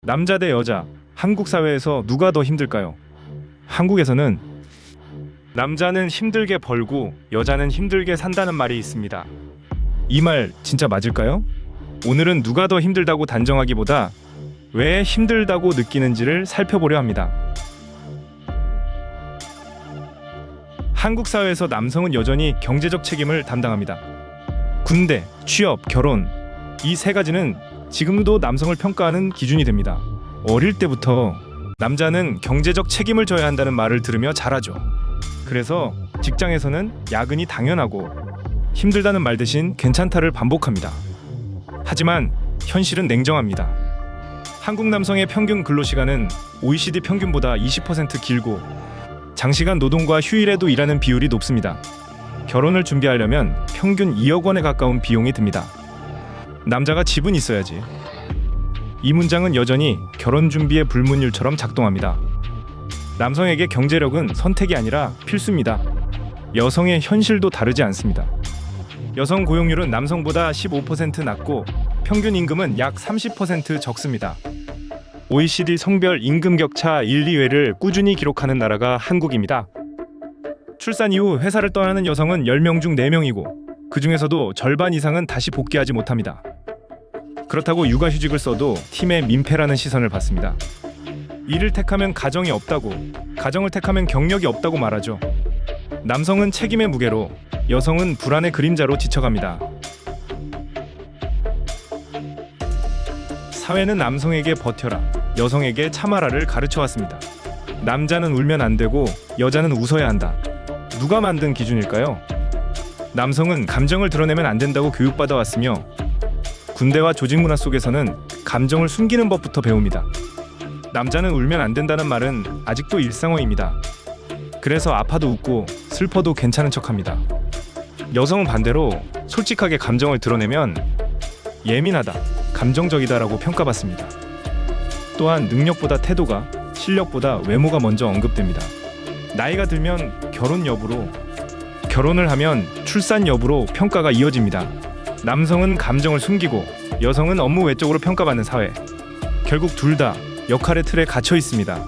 남자 대 여자, 한국 사회에서 누가 더 힘들까요? 한국에서는 남자는 힘들게 벌고 여자는 힘들게 산다는 말이 있습니다. 이 말 진짜 맞을까요? 오늘은 누가 더 힘들다고 단정하기보다 왜 힘들다고 느끼는지를 살펴보려 합니다. 한국 사회에서 남성은 여전히 경제적 책임을 담당합니다. 군대, 취업, 결혼, 이 세 가지는 지금도 남성을 평가하는 기준이 됩니다. 어릴 때부터 남자는 경제적 책임을 져야 한다는 말을 들으며 자라죠. 그래서 직장에서는 야근이 당연하고 힘들다는 말 대신 괜찮다를 반복합니다. 하지만 현실은 냉정합니다. 한국 남성의 평균 근로시간은 OECD 평균보다 20% 길고 장시간 노동과 휴일에도 일하는 비율이 높습니다. 결혼을 준비하려면 평균 2억 원에 가까운 비용이 듭니다. 남자가 집은 있어야지. 이 문장은 여전히 결혼 준비의 불문율처럼 작동합니다. 남성에게 경제력은 선택이 아니라 필수입니다. 여성의 현실도 다르지 않습니다. 여성 고용률은 남성보다 15% 낮고 평균 임금은 약 30% 적습니다. OECD 성별 임금 격차 1, 2위를 꾸준히 기록하는 나라가 한국입니다. 출산 이후 회사를 떠나는 여성은 10명 중 4명이고 그 중에서도 절반 이상은 다시 복귀하지 못합니다. 그렇다고 육아휴직을 써도 팀의 민폐라는 시선을 받습니다. 일을 택하면 가정이 없다고, 가정을 택하면 경력이 없다고 말하죠. 남성은 책임의 무게로, 여성은 불안의 그림자로 지쳐갑니다. 사회는 남성에게 버텨라, 여성에게 참아라를 가르쳐왔습니다. 남자는 울면 안 되고 여자는 웃어야 한다. 누가 만든 기준일까요? 남성은 감정을 드러내면 안 된다고 교육받아 왔으며 군대와 조직 문화 속에서는 감정을 숨기는 법부터 배웁니다. 남자는 울면 안 된다는 말은 아직도 일상어입니다. 그래서 아파도 웃고 슬퍼도 괜찮은 척합니다. 여성은 반대로 솔직하게 감정을 드러내면 예민하다, 감정적이다라고 평가받습니다. 또한 능력보다 태도가, 실력보다 외모가 먼저 언급됩니다. 나이가 들면 결혼 여부로, 결혼을 하면 출산 여부로 평가가 이어집니다. 남성은 감정을 숨기고 여성은 업무 외적으로 평가받는 사회. 결국 둘 다 역할의 틀에 갇혀 있습니다.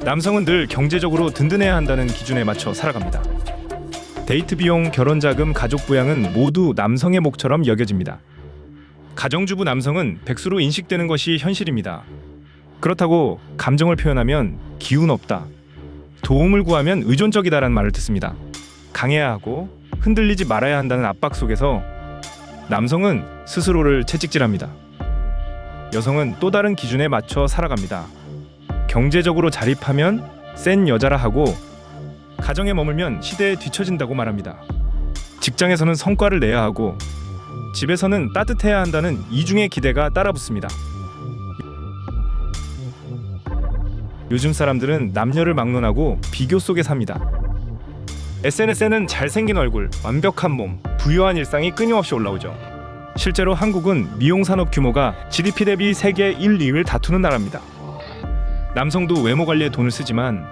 남성은 늘 경제적으로 든든해야 한다는 기준에 맞춰 살아갑니다. 데이트 비용, 결혼 자금, 가족 부양은 모두 남성의 몫처럼 여겨집니다. 가정주부 남성은 백수로 인식되는 것이 현실입니다. 그렇다고 감정을 표현하면 기운 없다, 도움을 구하면 의존적이다라는 말을 듣습니다. 강해야 하고 흔들리지 말아야 한다는 압박 속에서 남성은 스스로를 채찍질합니다. 여성은 또 다른 기준에 맞춰 살아갑니다. 경제적으로 자립하면 센 여자라 하고 가정에 머물면 시대에 뒤처진다고 말합니다. 직장에서는 성과를 내야 하고 집에서는 따뜻해야 한다는 이중의 기대가 따라붙습니다. 요즘 사람들은 남녀를 막론하고 비교 속에 삽니다. SNS에는 잘생긴 얼굴, 완벽한 몸, 부유한 일상이 끊임없이 올라오죠. 실제로 한국은 미용 산업 규모가 GDP 대비 세계 1, 2위를 다투는 나라입니다. 남성도 외모 관리에 돈을 쓰지만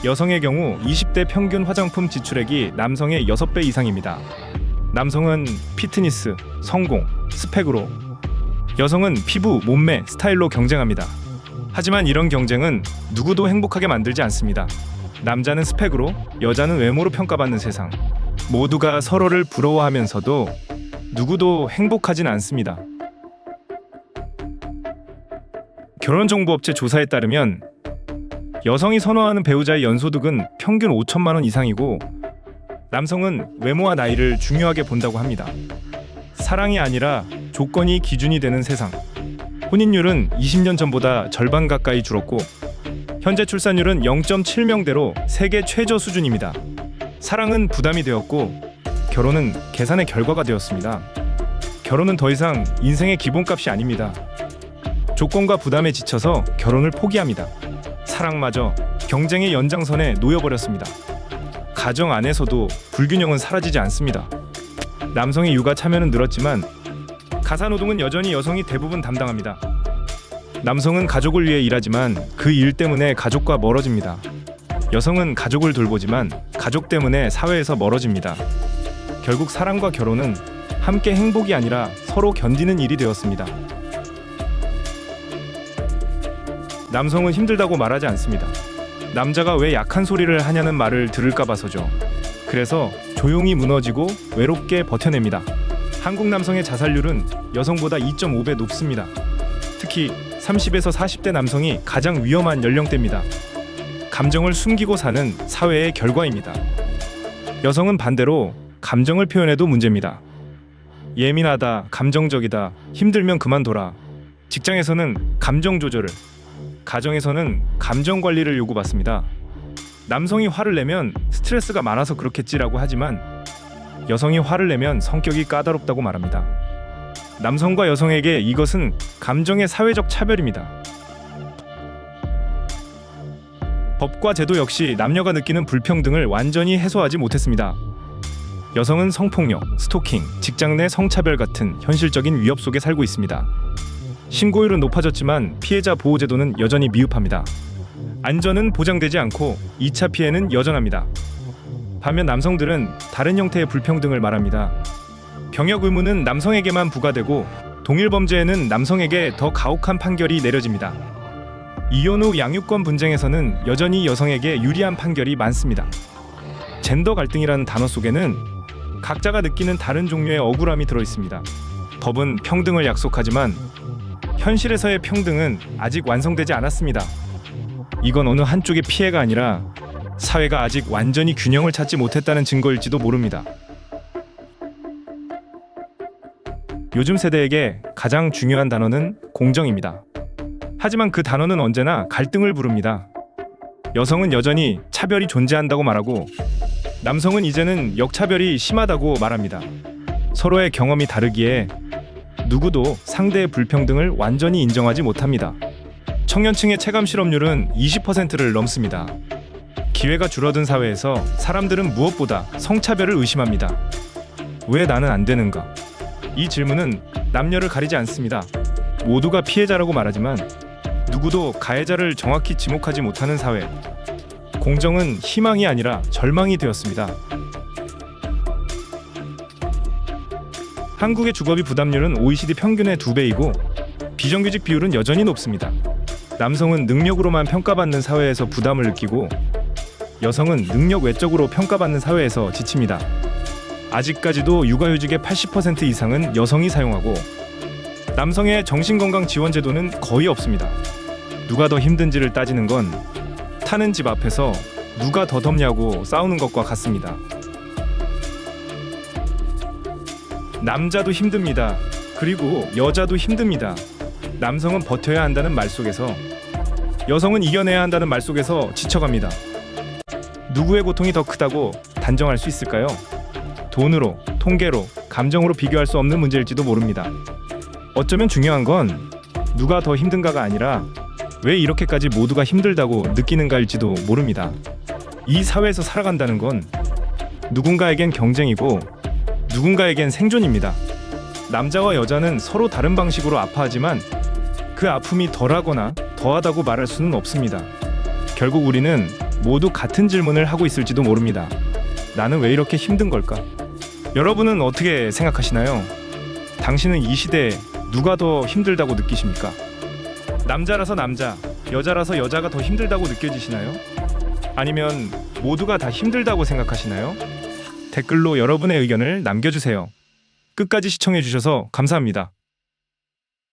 여성의 경우 20대 평균 화장품 지출액이 남성의 6배 이상입니다. 남성은 피트니스, 성공, 스펙으로, 여성은 피부, 몸매, 스타일로 경쟁합니다. 하지만 이런 경쟁은 누구도 행복하게 만들지 않습니다. 남자는 스펙으로, 여자는 외모로 평가받는 세상. 모두가 서로를 부러워하면서도 누구도 행복하진 않습니다. 결혼정보업체 조사에 따르면 여성이 선호하는 배우자의 연소득은 평균 5천만 원 이상이고 남성은 외모와 나이를 중요하게 본다고 합니다. 사랑이 아니라 조건이 기준이 되는 세상. 혼인율은 20년 전보다 절반 가까이 줄었고 현재 출산율은 0.7명대로 세계 최저 수준입니다. 사랑은 부담이 되었고 결혼은 계산의 결과가 되었습니다. 결혼은 더 이상 인생의 기본값이 아닙니다. 조건과 부담에 지쳐서 결혼을 포기합니다. 사랑마저 경쟁의 연장선에 놓여버렸습니다. 가정 안에서도 불균형은 사라지지 않습니다. 남성의 육아 참여는 늘었지만 가사노동은 여전히 여성이 대부분 담당합니다. 남성은 가족을 위해 일하지만 그 일 때문에 가족과 멀어집니다. 여성은 가족을 돌보지만 가족 때문에 사회에서 멀어집니다. 결국 사랑과 결혼은 함께 행복이 아니라 서로 견디는 일이 되었습니다. 남성은 힘들다고 말하지 않습니다. 남자가 왜 약한 소리를 하냐는 말을 들을까 봐서죠. 그래서 조용히 무너지고 외롭게 버텨냅니다. 한국 남성의 자살률은 여성보다 2.5배 높습니다. 특히 30에서 40대 남성이 가장 위험한 연령대입니다. 감정을 숨기고 사는 사회의 결과입니다. 여성은 반대로 감정을 표현해도 문제입니다. 예민하다, 감정적이다, 힘들면 그만둬라. 직장에서는 감정 조절을, 가정에서는 감정 관리를 요구받습니다. 남성이 화를 내면 스트레스가 많아서 그렇겠지라고 하지만 여성이 화를 내면 성격이 까다롭다고 말합니다. 남성과 여성에게 이것은 감정의 사회적 차별입니다. 법과 제도 역시 남녀가 느끼는 불평등을 완전히 해소하지 못했습니다. 여성은 성폭력, 스토킹, 직장 내 성차별 같은 현실적인 위협 속에 살고 있습니다. 신고율은 높아졌지만 피해자 보호 제도는 여전히 미흡합니다. 안전은 보장되지 않고 2차 피해는 여전합니다. 반면 남성들은 다른 형태의 불평등을 말합니다. 병역 의무는 남성에게만 부과되고 동일 범죄에는 남성에게 더 가혹한 판결이 내려집니다. 이혼 후 양육권 분쟁에서는 여전히 여성에게 유리한 판결이 많습니다. 젠더 갈등이라는 단어 속에는 각자가 느끼는 다른 종류의 억울함이 들어있습니다. 법은 평등을 약속하지만 현실에서의 평등은 아직 완성되지 않았습니다. 이건 어느 한쪽의 피해가 아니라 사회가 아직 완전히 균형을 찾지 못했다는 증거일지도 모릅니다. 요즘 세대에게 가장 중요한 단어는 공정입니다. 하지만 그 단어는 언제나 갈등을 부릅니다. 여성은 여전히 차별이 존재한다고 말하고 남성은 이제는 역차별이 심하다고 말합니다. 서로의 경험이 다르기에 누구도 상대의 불평등을 완전히 인정하지 못합니다. 청년층의 체감 실업률은 20%를 넘습니다. 기회가 줄어든 사회에서 사람들은 무엇보다 성차별을 의심합니다. 왜 나는 안 되는가? 이 질문은 남녀를 가리지 않습니다. 모두가 피해자라고 말하지만 누구도 가해자를 정확히 지목하지 못하는 사회. 공정은 희망이 아니라 절망이 되었습니다. 한국의 주거비 부담률은 OECD 평균의 2배이고 비정규직 비율은 여전히 높습니다. 남성은 능력으로만 평가받는 사회에서 부담을 느끼고 여성은 능력 외적으로 평가받는 사회에서 지칩니다. 아직까지도 육아휴직의 80% 이상은 여성이 사용하고 남성의 정신건강 지원 제도는 거의 없습니다. 누가 더 힘든지를 따지는 건 타는 집 앞에서 누가 더 덥냐고 싸우는 것과 같습니다. 남자도 힘듭니다. 그리고 여자도 힘듭니다. 남성은 버텨야 한다는 말 속에서 여성은 이겨내야 한다는 말 속에서 지쳐갑니다. 누구의 고통이 더 크다고 단정할 수 있을까요? 돈으로, 통계로, 감정으로 비교할 수 없는 문제일지도 모릅니다. 어쩌면 중요한 건 누가 더 힘든가가 아니라 왜 이렇게까지 모두가 힘들다고 느끼는가일지도 모릅니다. 이 사회에서 살아간다는 건 누군가에겐 경쟁이고 누군가에겐 생존입니다. 남자와 여자는 서로 다른 방식으로 아파하지만 그 아픔이 덜하거나 더하다고 말할 수는 없습니다. 결국 우리는 모두 같은 질문을 하고 있을지도 모릅니다. 나는 왜 이렇게 힘든 걸까? 여러분은 어떻게 생각하시나요? 당신은 이 시대에 누가 더 힘들다고 느끼십니까? 남자라서 남자, 여자라서 여자가 더 힘들다고 느껴지시나요? 아니면 모두가 다 힘들다고 생각하시나요? 댓글로 여러분의 의견을 남겨주세요. 끝까지 시청해주셔서 감사합니다.